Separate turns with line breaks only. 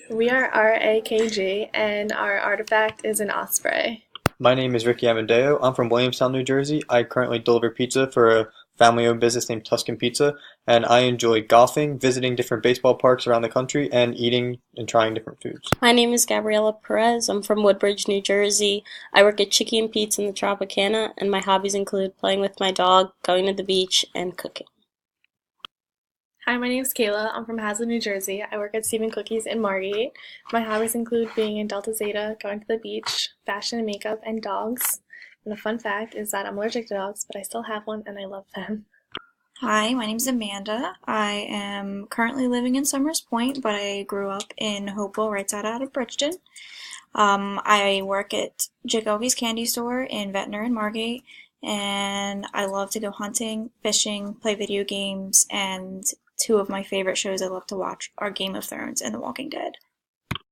We are RAKG, and our artifact is an osprey.
My name is Ricky Amadeo. I'm from Williamstown, New Jersey. I currently deliver pizza for a family-owned business named Tuscan Pizza, and I enjoy golfing, visiting different baseball parks around the country, and eating and trying different foods.
My name is Gabriela Perez. I'm from Woodbridge, New Jersey. I work at Chicky and Pete's in the Tropicana, and my hobbies include playing with my dog, going to the beach, and cooking.
Hi, my name is Kayla. I'm from Hazlet, New Jersey. I work at Stephen Cookies in Margate. My hobbies include being in Delta Zeta, going to the beach, fashion and makeup, and dogs. And the fun fact is that I'm allergic to dogs, but I still have one and I love them.
Hi, my name's Amanda. I am currently living in Summers Point, but I grew up in Hopewell, right side out of Bridgeton. I work at Jacoby's Candy Store in Ventnor and Margate, and I love to go hunting, fishing, play video games, and two of my favorite shows I love to watch are Game of Thrones and The Walking Dead.